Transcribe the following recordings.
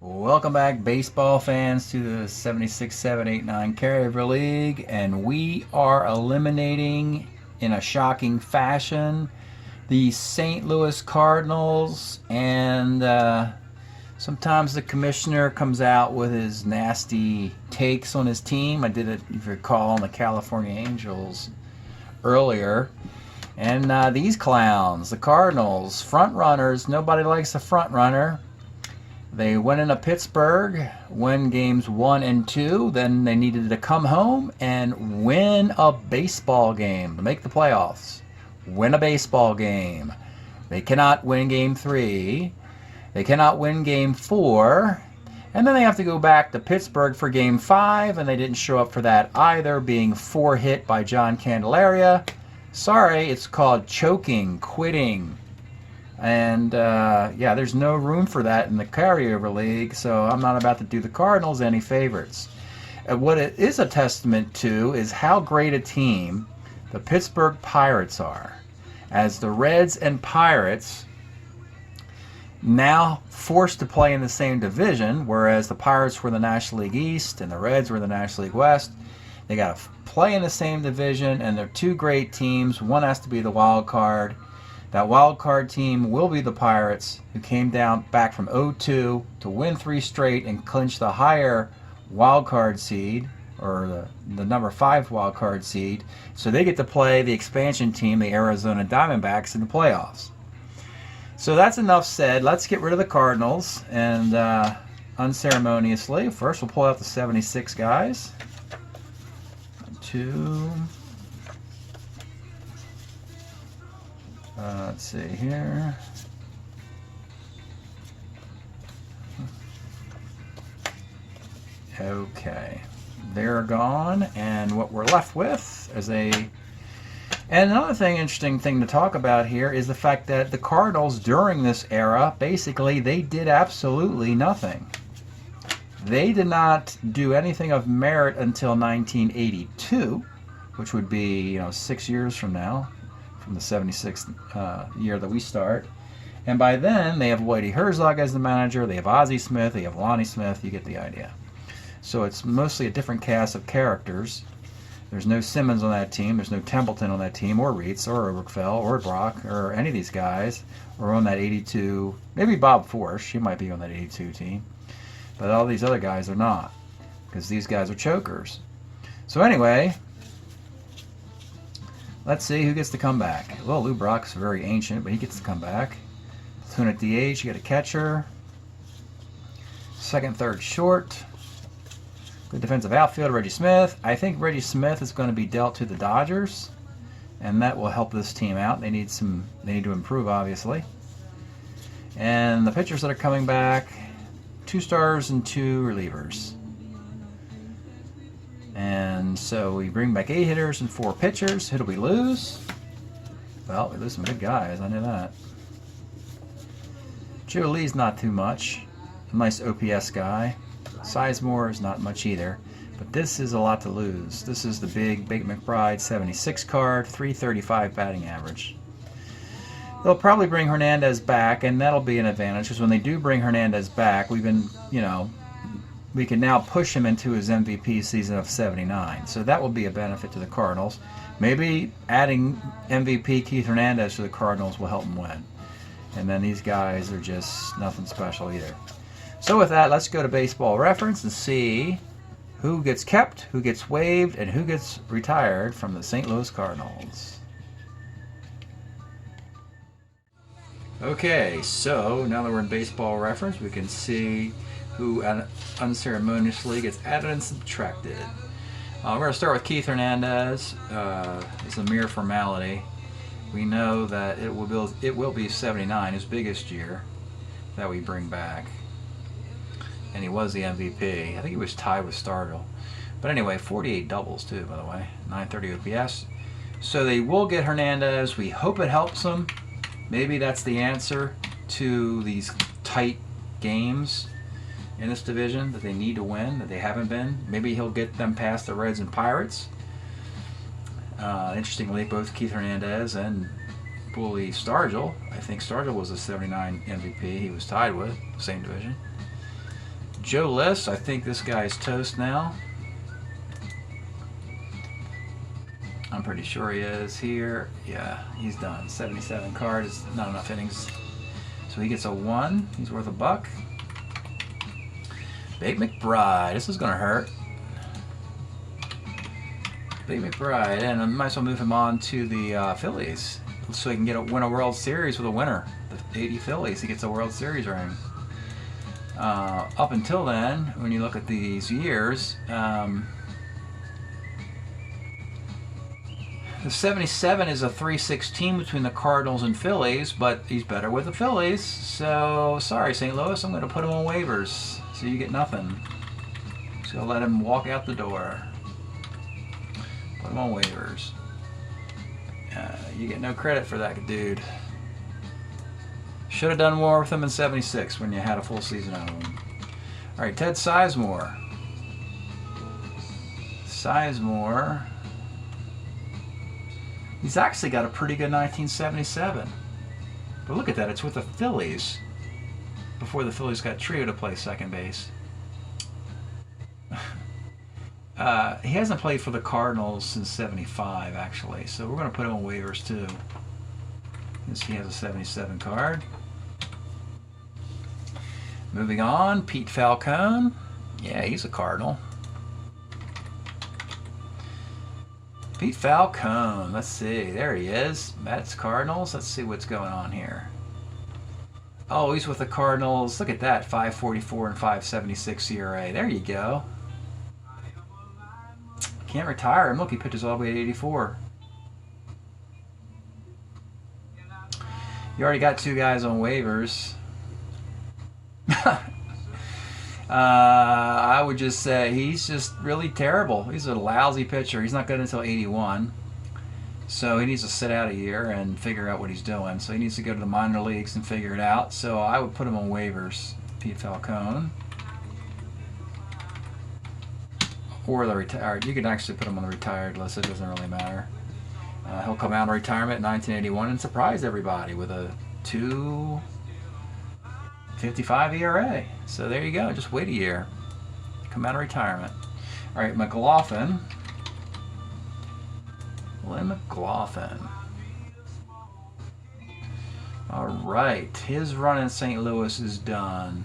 Welcome back, baseball fans, to the 76-7-8-9 carryover league, and we are eliminating in a shocking fashion the St. Louis Cardinals. And sometimes the commissioner comes out with his nasty takes on his team. I did it, if you recall, on the California Angels earlier. And these clowns, the Cardinals, front runners. Nobody likes a front runner. They went into Pittsburgh, win games 1 and 2. Then they needed to come home and win a baseball game to make the playoffs. Win a baseball game. They cannot win game 3. They cannot win game 4. And then they have to go back to Pittsburgh for game 5, and they didn't show up for that either, being 4-hit by John Candelaria. Sorry, it's called choking, quitting. And yeah, there's no room for that in the carryover league, so I'm not about to do the Cardinals any favorites. What it is a testament to is how great a team the Pittsburgh Pirates are, as the Reds and Pirates now forced to play in the same division, whereas the Pirates were the National League East and the Reds were the National League West. They got to play in the same division, and they're two great teams. One has to be the wild card. That wild card team will be the Pirates, who came down back from 0-2 to win 3 straight and clinch the higher wild card seed, or the number 5 wild card seed. So they get to play the expansion team, the Arizona Diamondbacks, in the playoffs. So that's enough said. Let's get rid of the Cardinals, and unceremoniously, first we'll pull out the 76 guys. 2. Let's see here. Okay, they're gone, and what we're left with is and another interesting thing to talk about here is the fact that the Cardinals during this era, basically, they did absolutely nothing. They did not do anything of merit until 1982, which would be 6 years from now, from the 76th year that we start. And by then, they have Whitey Herzog as the manager, they have Ozzie Smith, they have Lonnie Smith, you get the idea. So it's mostly a different cast of characters. There's no Simmons on that team, there's no Templeton on that team, or Reitz, or Oberkfell, or Brock, or any of these guys, or on that 82, maybe Bob Forsch, he might be on that 82 team. But all these other guys are not, because these guys are chokers. So anyway, let's see who gets to come back. Well, Lou Brock's very ancient, but he gets to come back. Platoon at DH, you got a catcher. Second, third, short. Good defensive outfield, Reggie Smith. I think Reggie Smith is going to be dealt to the Dodgers, and that will help this team out. They need to improve, obviously. And the pitchers that are coming back, 2 starters and 2 relievers. And so we bring back 8 hitters and 4 pitchers. Who do we lose? Well, we lose some good guys. I knew that. Joe Lee's not too much. A nice OPS guy. Sizemore is not much either. But this is a lot to lose. This is the big McBride 76 card, 335 batting average. They'll probably bring Hernandez back, and that'll be an advantage, because when they do bring Hernandez back, we've been, we can now push him into his MVP season of 79. So that will be a benefit to the Cardinals. Maybe adding MVP Keith Hernandez to the Cardinals will help them win. And then these guys are just nothing special either. So with that, let's go to Baseball Reference and see who gets kept, who gets waived, and who gets retired from the St. Louis Cardinals. Okay, so now that we're in Baseball Reference, we can see who unceremoniously gets added and subtracted. We're going to start with Keith Hernandez. It's a mere formality. We know that it will be 79, his biggest year, that we bring back. And he was the MVP. I think he was tied with Stargell. But anyway, 48 doubles too, by the way. 930 OPS. So they will get Hernandez. We hope it helps them. Maybe that's the answer to these tight games in this division that they need to win, that they haven't been. Maybe he'll get them past the Reds and Pirates. Interestingly, both Keith Hernandez and Bully Stargell, I think Stargell was a 79 MVP he was tied with, same division. Joe List, I think this guy's toast now. I'm pretty sure he is here. Yeah, he's done. 77 cards, not enough innings. So he gets a 1. He's worth $1. Big McBride. This is going to hurt. Big McBride. And I might as well move him on to the Phillies so he can win a World Series with a winner. The 80 Phillies, he gets a World Series ring. Up until then, when you look at these years, the 77 is a 3-16 between the Cardinals and Phillies, but he's better with the Phillies. So, sorry, St. Louis, I'm going to put him on waivers. So you get nothing. Just going to let him walk out the door. Put him on waivers. You get no credit for that, dude. Should have done more with him in 76 when you had a full season out of him. All right, Ted Sizemore. Sizemore. He's actually got a pretty good 1977. But look at that, it's with the Phillies. Before the Phillies got Trio to play second base. He hasn't played for the Cardinals since 75, actually. So we're going to put him on waivers, too. Because he has a 77 card. Moving on, Pete Falcone. Yeah, he's a Cardinal. Pete Falcone, let's see, there he is. Mets, Cardinals, let's see what's going on here. Oh, he's with the Cardinals, look at that, 5.44 and 5.76 ERA, there you go. Can't retire him, look, he pitches all the way to 84. You already got 2 guys on waivers. I would just say he's just really terrible. He's a lousy pitcher. He's not good until 81. So he needs to sit out a year and figure out what he's doing. So he needs to go to the minor leagues and figure it out. So I would put him on waivers, Pete Falcone. Or the retired. You can actually put him on the retired list. It doesn't really matter. He'll come out of retirement in 1981 and surprise everybody with a 2.55 ERA. So there you go. Just wait a year. Come out of retirement. All right, McLaughlin. Lynn McLaughlin. All right, his run in St. Louis is done.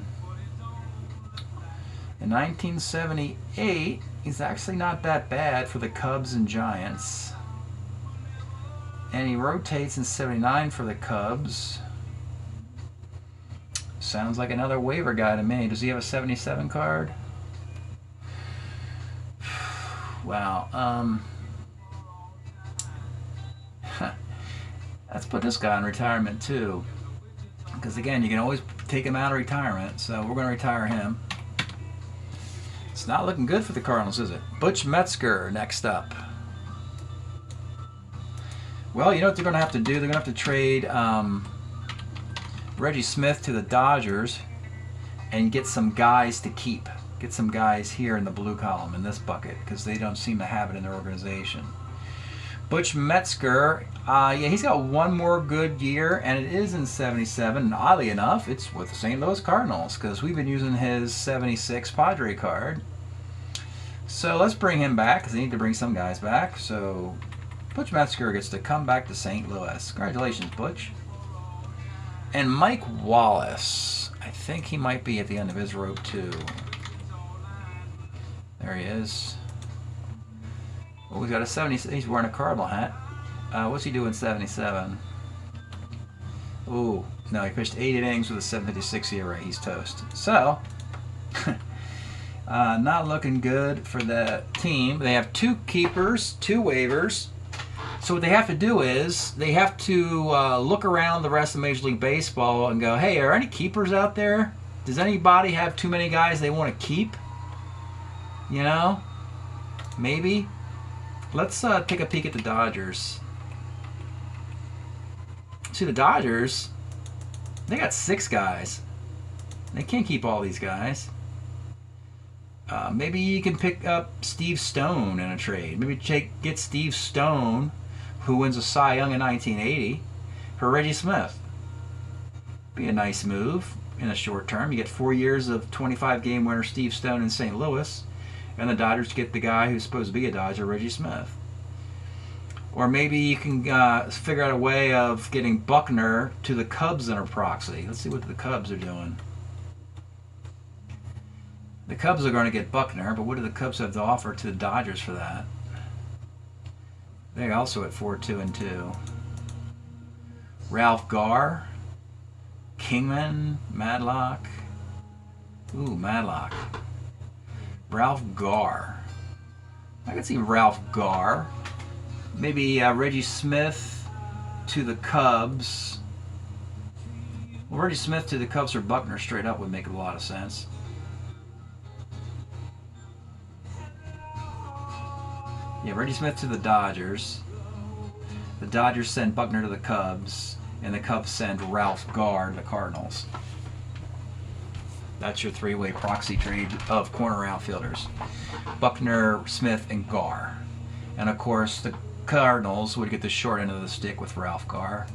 In 1978, he's actually not that bad for the Cubs and Giants. And he rotates in 79 for the Cubs. Sounds like another waiver guy to me. Does he have a 77 card? Wow. Let's put this guy in retirement too. Because again, you can always take him out of retirement. So we're going to retire him. It's not looking good for the Cardinals, is it? Butch Metzger next up. Well, you know what they're going to have to do? They're going to have to trade Reggie Smith to the Dodgers and get some guys to keep. Get some guys here in the blue column in this bucket because they don't seem to have it in their organization. Butch Metzger, yeah, he's got one more good year, and it is in 77. And oddly enough, it's with the St. Louis Cardinals because we've been using his 76 Padre card. So let's bring him back because they need to bring some guys back. So Butch Metzger gets to come back to St. Louis. Congratulations, Butch. And Mike Wallace, I think he might be at the end of his rope too. There he is. Oh, he's got a 70. He's wearing a Cardinal hat. What's he doing 77? Ooh, no, he pitched 8 innings with a 7.56 ERA. He's toast. So, not looking good for the team. They have 2 keepers, 2 waivers. So what they have to do is they have to look around the rest of Major League Baseball and go, hey, are any keepers out there? Does anybody have too many guys they want to keep? You know? Maybe. Let's take a peek at the Dodgers. See, the Dodgers, they got 6 guys. They can't keep all these guys. Maybe you can pick up Steve Stone in a trade. Maybe get Steve Stone, who wins a Cy Young in 1980, for Reggie Smith. Be a nice move in the short term. You get 4 years of 25-game winner Steve Stone in St. Louis, and the Dodgers get the guy who's supposed to be a Dodger, Reggie Smith. Or maybe you can figure out a way of getting Buckner to the Cubs in a proxy. Let's see what the Cubs are doing. The Cubs are going to get Buckner, but what do the Cubs have to offer to the Dodgers for that? They're also at 4-2-2. Ralph Garr, Kingman, Madlock. Ooh, Madlock. Ralph Garr. I could see Ralph Garr. Maybe Reggie Smith to the Cubs. Well, Reggie Smith to the Cubs or Buckner straight up would make a lot of sense. Yeah, Reggie Smith to the Dodgers. The Dodgers send Buckner to the Cubs, and the Cubs send Ralph Garr to the Cardinals. That's your three-way proxy trade of corner outfielders. Buckner, Smith, and Garr. And of course, the Cardinals would get the short end of the stick with Ralph Garr.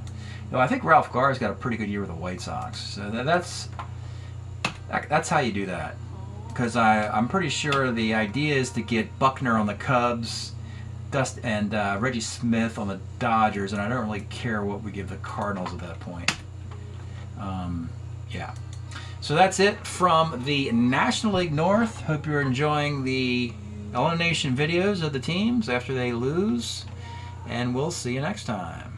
Though I think Ralph Garr's got a pretty good year with the White Sox. So that's how you do that. Because I'm pretty sure the idea is to get Buckner on the Cubs, and Reggie Smith on the Dodgers, and I don't really care what we give the Cardinals at that point. Yeah. So that's it from the National League North. Hope you're enjoying the elimination videos of the teams after they lose, and we'll see you next time.